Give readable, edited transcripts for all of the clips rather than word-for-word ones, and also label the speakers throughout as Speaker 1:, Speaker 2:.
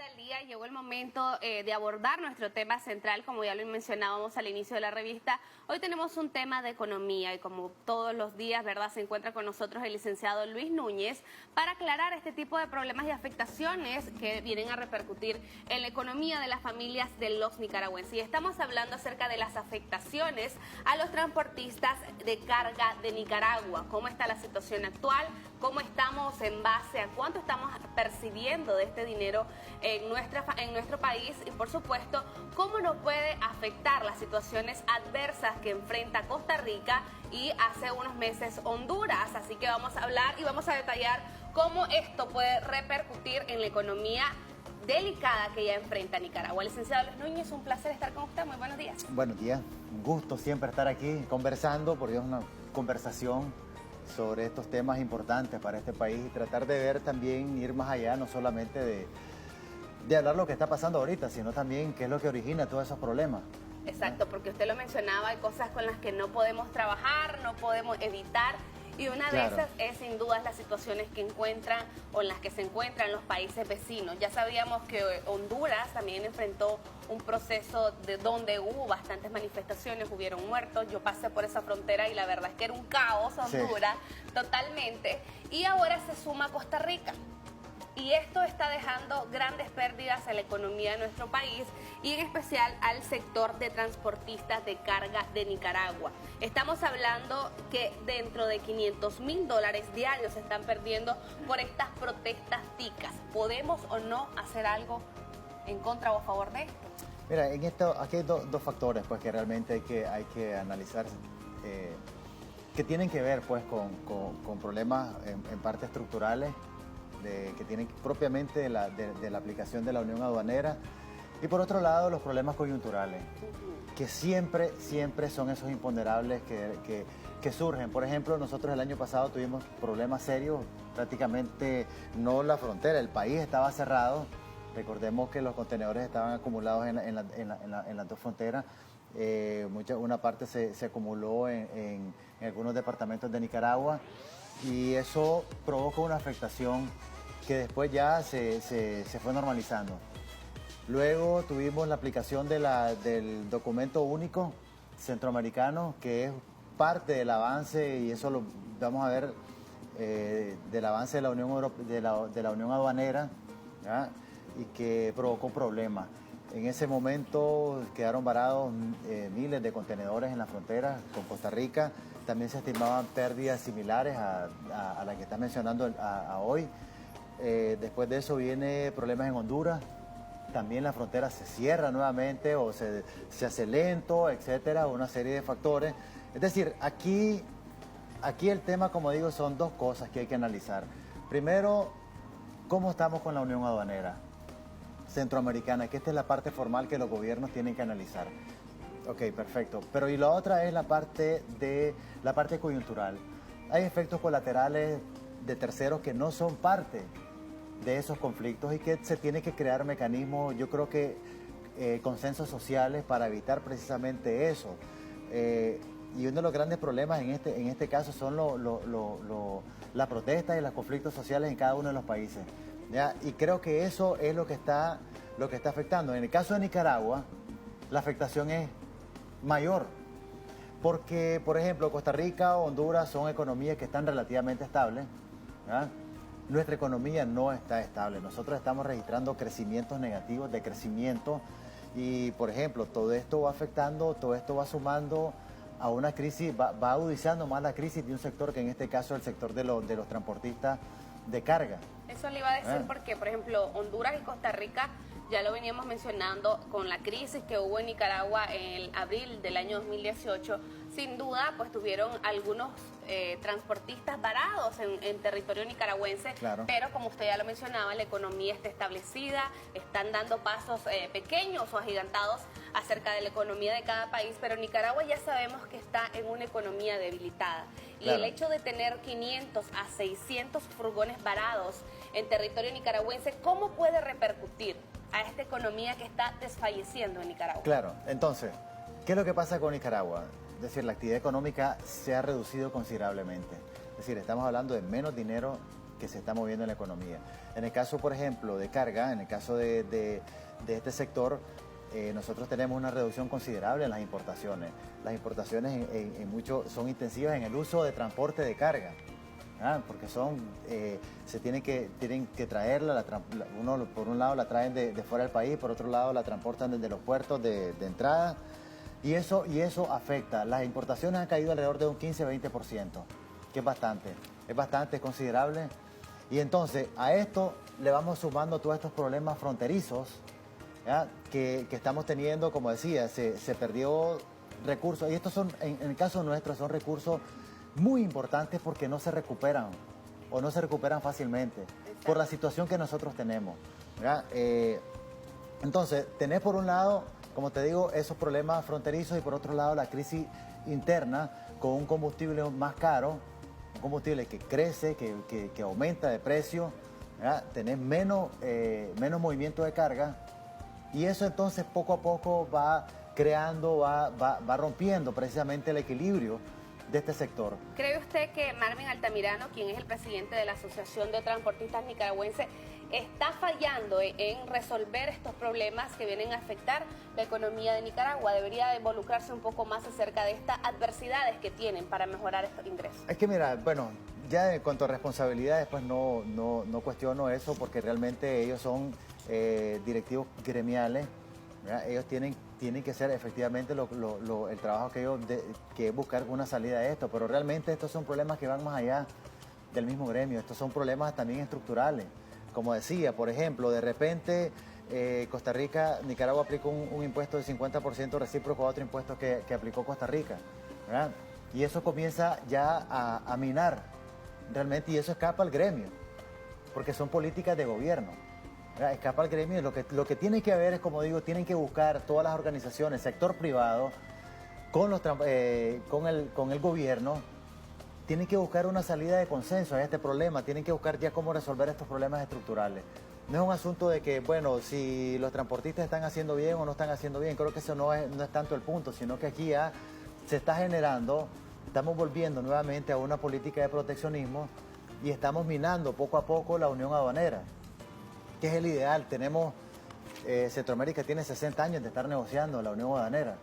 Speaker 1: del día llegó el momento de abordar nuestro tema central, como ya lo mencionábamos al inicio de la revista. Hoy tenemos un tema de economía y como todos los días, ¿verdad?, se encuentra con nosotros el licenciado Luis Núñez para aclarar este tipo de problemas y afectaciones que vienen a repercutir en la economía de las familias de los nicaragüenses. Y estamos hablando acerca de las afectaciones a los transportistas de carga de Nicaragua. ¿Cómo está la situación actual? ¿Cómo estamos en base a cuánto estamos percibiendo de este dinero en nuestro país? Y por supuesto, cómo nos puede afectar las situaciones adversas que enfrenta Costa Rica y hace unos meses Honduras. Así que vamos a hablar y vamos a detallar cómo esto puede repercutir en la economía delicada que ya enfrenta Nicaragua. Licenciado Luis Núñez, un placer estar con usted. Muy buenos días.
Speaker 2: Buenos días. Un gusto siempre estar aquí conversando, porque es una conversación sobre estos temas importantes para este país y tratar de ver también, ir más allá, no solamente de hablar lo que está pasando ahorita, sino también qué es lo que origina todos esos problemas.
Speaker 1: Exacto, porque usted lo mencionaba, hay cosas con las que no podemos trabajar, no podemos evitar, y una de esas es sin duda las situaciones que encuentran o en las que se encuentran los países vecinos. Ya sabíamos que Honduras también enfrentó un proceso de donde hubo bastantes manifestaciones, hubieron muertos. Yo pasé por esa frontera y la verdad es que era un caos Honduras, totalmente. Y ahora se suma Costa Rica. Y esto está dejando grandes pérdidas a la economía de nuestro país y en especial al sector de transportistas de carga de Nicaragua. Estamos hablando que dentro de $500,000 diarios se están perdiendo por estas protestas ticas. ¿Podemos o no hacer algo en contra o a favor de esto?
Speaker 2: Mira, aquí hay dos factores pues, que realmente hay que analizar, que tienen que ver pues, con problemas en parte estructurales, que tienen propiamente de la aplicación de la Unión Aduanera, y por otro lado los problemas coyunturales, que siempre son esos imponderables que surgen. Por ejemplo, nosotros el año pasado tuvimos problemas serios, prácticamente no la frontera, el país estaba cerrado. Recordemos que los contenedores estaban acumulados en las dos fronteras. Una parte se acumuló en algunos departamentos de Nicaragua, y eso provocó una afectación que después ya se fue normalizando. Luego tuvimos la aplicación del documento único centroamericano, que es parte del avance, y eso lo vamos a ver, del avance de la Unión Aduanera, ¿ya? Y que provocó problemas. En ese momento quedaron varados miles de contenedores en la frontera con Costa Rica. También se estimaban pérdidas similares a la que está mencionando hoy. Después de eso viene problemas en Honduras. También la frontera se cierra nuevamente o se hace lento, etcétera, una serie de factores. Es decir, aquí el tema, como digo, son dos cosas que hay que analizar. Primero, ¿cómo estamos con la Unión Aduanera Centroamericana? Que esta es la parte formal que los gobiernos tienen que analizar. Ok, perfecto. Pero y la otra es la parte coyuntural. Hay efectos colaterales de terceros que no son parte de esos conflictos y que se tiene que crear mecanismos, yo creo que consensos sociales para evitar precisamente eso. Y uno de los grandes problemas en este caso son las protestas y los conflictos sociales en cada uno de los países, ¿ya? Y creo que eso es lo que está afectando. En el caso de Nicaragua, la afectación es mayor, porque, por ejemplo, Costa Rica o Honduras son economías que están relativamente estables, ¿ya? Nuestra economía no está estable. Nosotros estamos registrando crecimientos negativos de crecimiento y, por ejemplo, todo esto va afectando, todo esto va sumando a una crisis, va agudizando más la crisis de un sector que en este caso es el sector de los transportistas de carga.
Speaker 1: Eso le iba a decir porque, por ejemplo, Honduras y Costa Rica, ya lo veníamos mencionando con la crisis que hubo en Nicaragua en abril del año 2018, sin duda, pues tuvieron algunos transportistas varados en territorio nicaragüense,
Speaker 2: claro.
Speaker 1: Pero como usted ya lo mencionaba, la economía está establecida, están dando pasos pequeños o agigantados acerca de la economía de cada país, pero Nicaragua ya sabemos que está en una economía debilitada. Y
Speaker 2: claro.
Speaker 1: El hecho de tener 500 a 600 furgones varados en territorio nicaragüense, ¿cómo puede repercutir a esta economía que está desfalleciendo en Nicaragua?
Speaker 2: Claro, entonces, ¿qué es lo que pasa con Nicaragua? Es decir, la actividad económica se ha reducido considerablemente. Es decir, estamos hablando de menos dinero que se está moviendo en la economía. En el caso, por ejemplo, de carga, en el caso de este sector, nosotros tenemos una reducción considerable en las importaciones. Las importaciones en mucho son intensivas en el uso de transporte de carga, porque tienen que traerla, uno por un lado la traen de fuera del país, por otro lado la transportan desde los puertos de entrada, y eso afecta. Las importaciones han caído alrededor de un 15-20%, que es bastante considerable, y entonces a esto le vamos sumando todos estos problemas fronterizos, que estamos teniendo. Como decía, se perdió recursos, y estos son, en el caso nuestro, son recursos muy importantes porque no se recuperan o no se recuperan fácilmente. Exacto. Por la situación que nosotros tenemos. Entonces, tenés por un lado, como te digo, esos problemas fronterizos, y por otro lado la crisis interna con un combustible más caro, un combustible que crece, que aumenta de precio, tenés menos movimiento de carga, y eso entonces poco a poco va creando, va rompiendo precisamente el equilibrio de este sector.
Speaker 1: ¿Cree usted que Marvin Altamirano, quien es el presidente de la Asociación de Transportistas Nicaragüenses, está fallando en resolver estos problemas que vienen a afectar la economía de Nicaragua? ¿Debería involucrarse un poco más acerca de estas adversidades que tienen para mejorar estos ingresos?
Speaker 2: Es que mira, bueno, ya en cuanto a responsabilidades, pues no cuestiono eso, porque realmente ellos son directivos gremiales, ¿verdad? Ellos tienen que hacer efectivamente el trabajo que es buscar una salida de esto, pero realmente estos son problemas que van más allá del mismo gremio. Estos son problemas también estructurales. Como decía, por ejemplo, de repente Nicaragua aplicó un impuesto de 50% recíproco a otro impuesto que aplicó Costa Rica, ¿verdad? Y eso comienza ya a minar realmente, y eso escapa al gremio, porque son políticas de gobierno, ¿verdad? Escapa al gremio. Lo que tiene que haber es, como digo, tienen que buscar todas las organizaciones, sector privado, con el gobierno. Tienen que buscar una salida de consenso a este problema, tienen que buscar ya cómo resolver estos problemas estructurales. No es un asunto de que, bueno, si los transportistas están haciendo bien o no están haciendo bien. Creo que eso no es tanto el punto, sino que aquí ya se está generando, estamos volviendo nuevamente a una política de proteccionismo, y estamos minando poco a poco la unión aduanera, que es el ideal. Centroamérica tiene 60 años de estar negociando la unión aduanera,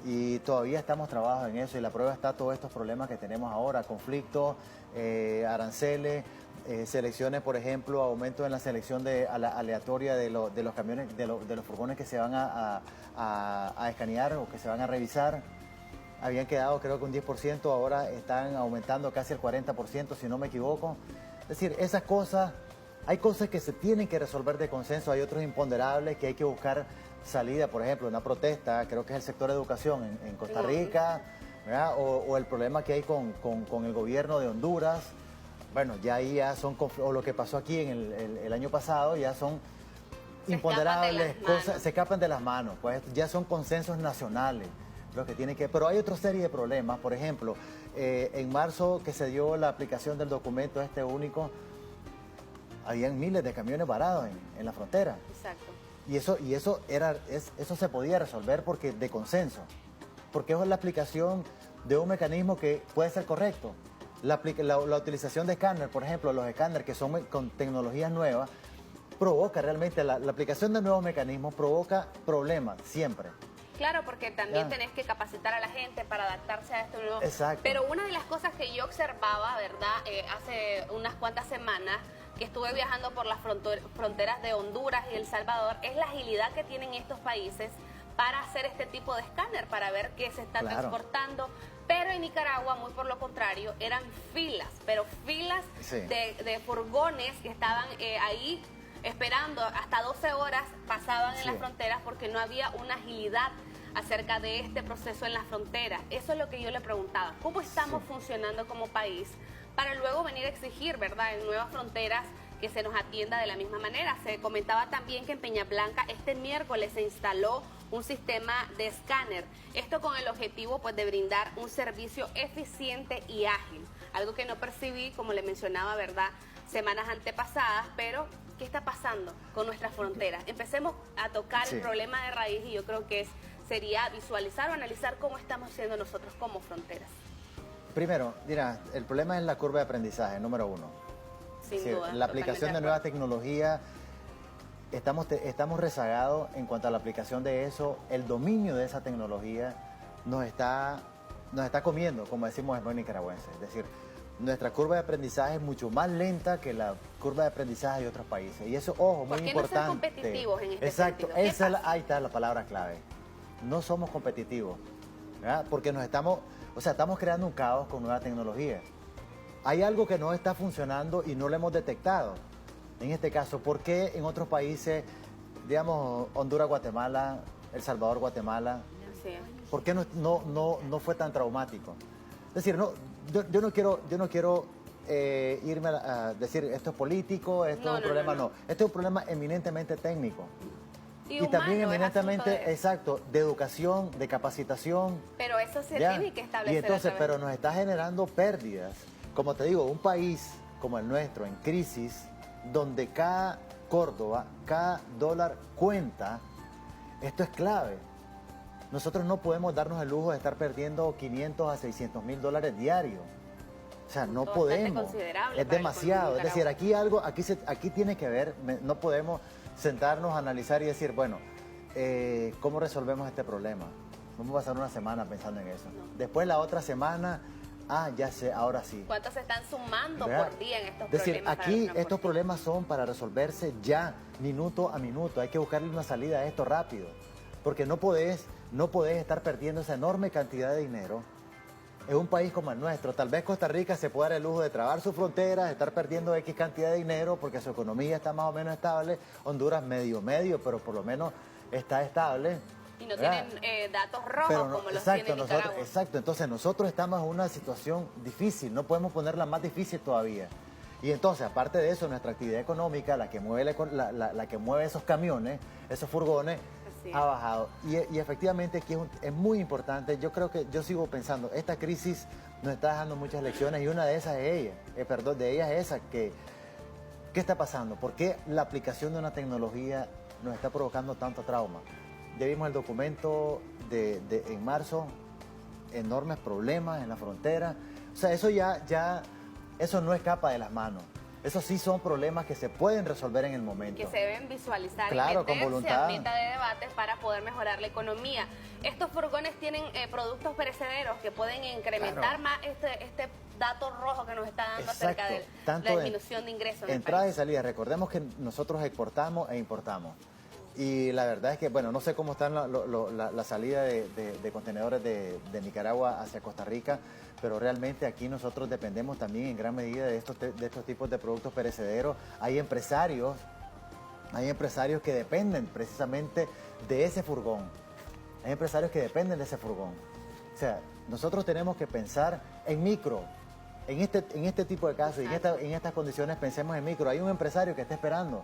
Speaker 2: y todavía estamos trabajando en eso, y la prueba está todos estos problemas que tenemos ahora: conflictos, aranceles, selecciones, por ejemplo, aumento en la selección aleatoria de los camiones, de los furgones que se van a escanear o que se van a revisar. Habían quedado creo que un 10%, ahora están aumentando casi el 40%, si no me equivoco. Es decir, esas cosas, hay cosas que se tienen que resolver de consenso, hay otros imponderables que hay que buscar salida. Por ejemplo, una protesta, creo que es el sector de educación en Costa Rica, ¿verdad? O el problema que hay con el gobierno de Honduras. Bueno, ya ahí ya son, o lo que pasó aquí en el año pasado, ya son imponderables, cosas se escapan de las manos, pues ya son consensos nacionales lo que tiene que. Pero hay otra serie de problemas. Por ejemplo, en marzo, que se dio la aplicación del documento único, habían miles de camiones varados en la frontera.
Speaker 1: Exacto.
Speaker 2: Y eso se podía resolver porque de consenso, porque es la aplicación de un mecanismo que puede ser correcto. La utilización de escáner, por ejemplo, los escáneres que son con tecnologías nuevas, provoca realmente, la aplicación de nuevos mecanismos provoca problemas siempre.
Speaker 1: Claro, porque también tenés que capacitar a la gente para adaptarse a esto nuevo.
Speaker 2: Exacto.
Speaker 1: Pero una de las cosas que yo observaba, ¿verdad? Hace unas cuantas semanas que estuve viajando por las fronteras de Honduras y El Salvador, es la agilidad que tienen estos países para hacer este tipo de escáner, para ver qué se está transportando. Pero en Nicaragua, muy por lo contrario, eran filas, pero filas de furgones que estaban ahí esperando, hasta 12 horas pasaban en las fronteras porque no había una agilidad acerca de este proceso en las fronteras. Eso es lo que yo le preguntaba. ¿Cómo estamos funcionando como país para luego venir a exigir, ¿verdad?, en nuevas fronteras que se nos atienda de la misma manera? Se comentaba también que en Peña Blanca este miércoles se instaló un sistema de escáner. Esto con el objetivo, pues, de brindar un servicio eficiente y ágil. Algo que no percibí, como le mencionaba, ¿verdad?, semanas antepasadas. Pero ¿qué está pasando con nuestras fronteras? Empecemos a tocar el problema de raíz, y yo creo que sería visualizar o analizar cómo estamos siendo nosotros como fronteras.
Speaker 2: Primero, mira, el problema es la curva de aprendizaje, número uno.
Speaker 1: Sin
Speaker 2: Sí,
Speaker 1: duda,
Speaker 2: la aplicación de nueva
Speaker 1: totalmente
Speaker 2: tecnología, estamos rezagados en cuanto a la aplicación de eso. El dominio de esa tecnología nos está comiendo, como decimos en buen nicaragüense. Es decir, nuestra curva de aprendizaje es mucho más lenta que la curva de aprendizaje de otros países. Y eso, ojo, muy
Speaker 1: ¿Por qué
Speaker 2: importante.
Speaker 1: no ser competitivos en este
Speaker 2: Exacto,
Speaker 1: sentido? ¿Qué pasa?
Speaker 2: ahí está la palabra clave. No somos competitivos, ¿verdad? Porque estamos creando un caos con nueva tecnología. Hay algo que no está funcionando y no lo hemos detectado. En este caso, ¿por qué en otros países, digamos, Honduras, Guatemala, El Salvador, Guatemala,
Speaker 1: Así es.
Speaker 2: por qué no fue tan traumático? Es decir, yo no quiero irme a decir esto es político, esto
Speaker 1: No,
Speaker 2: es un
Speaker 1: no,
Speaker 2: problema,
Speaker 1: no.
Speaker 2: no. Esto es un problema eminentemente técnico.
Speaker 1: Y
Speaker 2: También
Speaker 1: humano, es asunto
Speaker 2: eminentemente, exacto, de educación, de capacitación.
Speaker 1: Pero eso se
Speaker 2: ¿Ya?
Speaker 1: tiene que establecer.
Speaker 2: Y
Speaker 1: a
Speaker 2: entonces,
Speaker 1: través
Speaker 2: pero nos está generando pérdidas. Como te digo, un país como el nuestro, en crisis, donde cada Córdoba, cada dólar cuenta, esto es clave. Nosotros no podemos darnos el lujo de estar perdiendo 500 a 600 mil dólares diarios. O sea, no
Speaker 1: Bastante
Speaker 2: podemos.
Speaker 1: considerable
Speaker 2: Es
Speaker 1: para el
Speaker 2: demasiado. Es decir,
Speaker 1: Nicaragua.
Speaker 2: aquí tiene que ver, no podemos sentarnos a analizar y decir, bueno, ¿cómo resolvemos este problema? Vamos a pasar una semana pensando en eso.
Speaker 1: No.
Speaker 2: Después la otra semana, ya sé, ahora sí.
Speaker 1: ¿Cuántos se están sumando
Speaker 2: ¿Verdad?
Speaker 1: por día en estos
Speaker 2: Es decir,
Speaker 1: problemas?
Speaker 2: aquí estos problemas son para resolverse ya, minuto a minuto. Hay que buscarle una salida a esto rápido. Porque no podés estar perdiendo esa enorme cantidad de dinero en un país como el nuestro. Tal vez Costa Rica se pueda dar el lujo de trabar sus fronteras, de estar perdiendo X cantidad de dinero porque su economía está más o menos estable. Honduras medio, pero por lo menos está estable.
Speaker 1: Y no
Speaker 2: ¿verdad?
Speaker 1: tienen datos rojos
Speaker 2: Pero no,
Speaker 1: como los
Speaker 2: exacto,
Speaker 1: tiene Nicaragua.
Speaker 2: exacto, entonces nosotros estamos en una situación difícil, no podemos ponerla más difícil todavía. Y entonces, aparte de eso, nuestra actividad económica, la que mueve, la que mueve esos camiones, esos furgones,
Speaker 1: Así es.
Speaker 2: ha bajado. Y efectivamente aquí es muy importante, yo sigo pensando, esta crisis nos está dejando muchas lecciones y una de esas es esa, ¿qué está pasando? ¿Por qué la aplicación de una tecnología nos está provocando tanto trauma? Ya vimos el documento en marzo, enormes problemas en la frontera. O sea, eso no escapa de las manos. Esos sí son problemas que se pueden resolver en el momento.
Speaker 1: Que se deben visualizar
Speaker 2: Claro,
Speaker 1: y
Speaker 2: con
Speaker 1: meterse
Speaker 2: voluntad.
Speaker 1: a meta de debates para poder mejorar la economía. Estos furgones tienen productos perecederos que pueden incrementar
Speaker 2: Claro.
Speaker 1: más este dato rojo que nos está dando
Speaker 2: Exacto.
Speaker 1: acerca de
Speaker 2: Tanto
Speaker 1: la
Speaker 2: de
Speaker 1: disminución de ingresos en el
Speaker 2: entradas y
Speaker 1: país.
Speaker 2: salidas. Recordemos que nosotros exportamos e importamos. Y la verdad es que, bueno, no sé cómo están la salida de contenedores de Nicaragua hacia Costa Rica, pero realmente aquí nosotros dependemos también en gran medida de estos tipos de productos perecederos. Hay empresarios que dependen precisamente de ese furgón. Hay empresarios que dependen de ese furgón. O sea, nosotros tenemos que pensar en micro. En este tipo de casos y en estas condiciones pensemos en micro. Hay un empresario que está esperando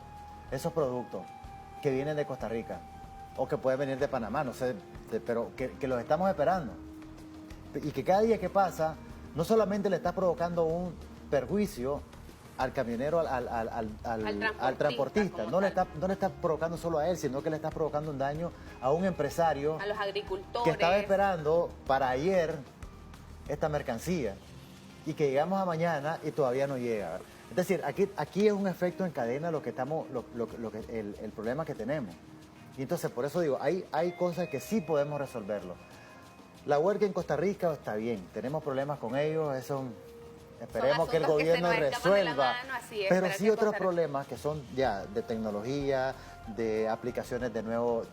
Speaker 2: esos productos que vienen de Costa Rica o que pueden venir de Panamá, no sé, pero que los estamos esperando. Y que cada día que pasa, no solamente le está provocando un perjuicio al camionero, al transportista. No le está provocando solo a él, sino que le está provocando un daño a un empresario
Speaker 1: A los agricultores.
Speaker 2: que estaba esperando para ayer esta mercancía y que llegamos a mañana y todavía no llega. Es decir, aquí es un efecto en cadena el problema que tenemos. Y entonces, por eso digo, hay cosas que sí podemos resolverlo. La huelga en Costa Rica está bien, tenemos problemas con ellos, esperemos que el
Speaker 1: asuntos que se
Speaker 2: gobierno
Speaker 1: nos escapan de la
Speaker 2: resuelva.
Speaker 1: mano, así es,
Speaker 2: Pero
Speaker 1: pero
Speaker 2: sí
Speaker 1: hay que
Speaker 2: otros
Speaker 1: pasar.
Speaker 2: problemas que son ya de tecnología, de aplicaciones de nuevos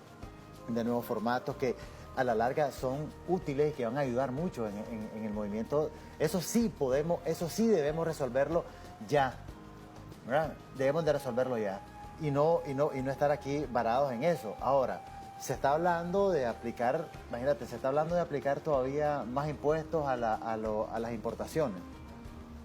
Speaker 2: formatos que a la larga son útiles y que van a ayudar mucho en el movimiento. Eso sí debemos resolverlo ya, ¿verdad? Debemos de resolverlo ya y no estar aquí varados en eso. Ahora, se está hablando de aplicar, imagínate, todavía más impuestos a las importaciones,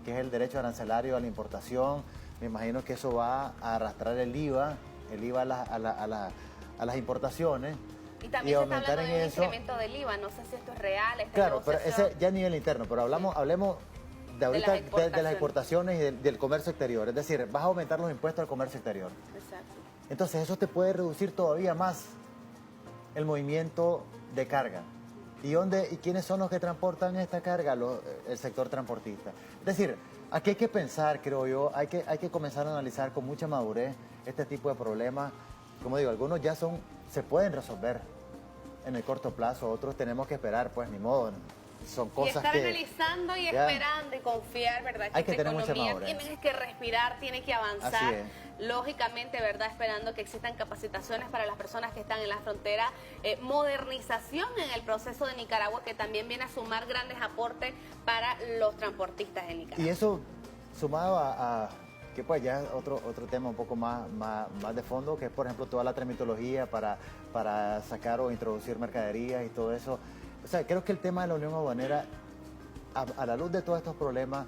Speaker 2: que es el derecho arancelario a la importación. Me imagino que eso va a arrastrar el IVA a las importaciones.
Speaker 1: Y también se está
Speaker 2: aumentar
Speaker 1: hablando de un
Speaker 2: en eso.
Speaker 1: incremento del IVA. No sé si esto es real.
Speaker 2: Claro, pero ese ya a nivel interno, pero hablemos de ahorita de las exportaciones y del comercio exterior. Es decir, vas a aumentar los impuestos al comercio exterior.
Speaker 1: Exacto.
Speaker 2: Entonces eso te puede reducir todavía más el movimiento de carga. ¿Y quiénes son los que transportan esta carga? El sector transportista. Es decir, Aquí hay que pensar, creo yo, hay que comenzar a analizar con mucha madurez este tipo de problemas. Como digo, algunos ya se pueden resolver en el corto plazo, otros tenemos que esperar, pues ni modo. Son cosas
Speaker 1: y estar
Speaker 2: que
Speaker 1: analizando y
Speaker 2: ya,
Speaker 1: esperando y confiar, ¿verdad?
Speaker 2: hay que
Speaker 1: esta
Speaker 2: tener mucha
Speaker 1: economía
Speaker 2: madurez.
Speaker 1: tiene que respirar, tiene que avanzar.
Speaker 2: Así es.
Speaker 1: Lógicamente, ¿verdad? Esperando que existan capacitaciones para las personas que están en la frontera, modernización en el proceso de Nicaragua, que también viene a sumar grandes aportes para los transportistas de Nicaragua.
Speaker 2: Y eso sumado a que pues ya es otro tema un poco más de fondo, que es por ejemplo toda la tramitología para sacar o introducir mercaderías y todo eso. O sea, creo que el tema de la Unión Aduanera, a la luz de todos estos problemas,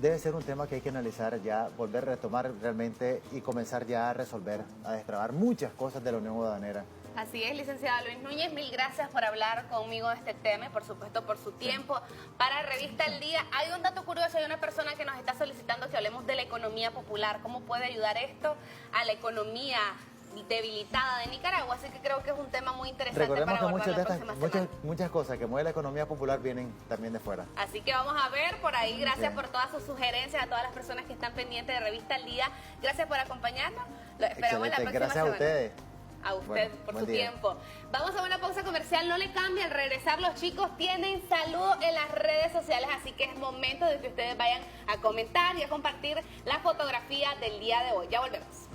Speaker 2: debe ser un tema que hay que analizar ya, volver a retomar realmente y comenzar ya a resolver, a destrabar muchas cosas de la Unión Aduanera.
Speaker 1: Así es, licenciado Luis Núñez, mil gracias por hablar conmigo de este tema y por supuesto por su tiempo. Para Revista El Día, hay un dato curioso, hay una persona que nos está solicitando que hablemos de la economía popular, cómo puede ayudar esto a la economía debilitada de Nicaragua, así que creo que es un tema muy interesante.
Speaker 2: Recordemos
Speaker 1: para
Speaker 2: que
Speaker 1: abordar la próxima semana.
Speaker 2: muchas cosas que mueven la economía popular vienen también de fuera.
Speaker 1: Así que vamos a ver por ahí. Gracias
Speaker 2: Bien.
Speaker 1: por todas sus sugerencias, a todas las personas que están pendientes de Revista El Día. Gracias por acompañarnos. Lo esperamos la
Speaker 2: Excelente,
Speaker 1: próxima
Speaker 2: gracias
Speaker 1: semana.
Speaker 2: a ustedes.
Speaker 1: A usted
Speaker 2: Bueno,
Speaker 1: por
Speaker 2: buen
Speaker 1: su
Speaker 2: día.
Speaker 1: tiempo. Vamos a una pausa comercial, no le cambie. Al regresar los chicos tienen saludos en las redes sociales, así que es momento de que ustedes vayan a comentar y a compartir la fotografía del día de hoy. Ya volvemos.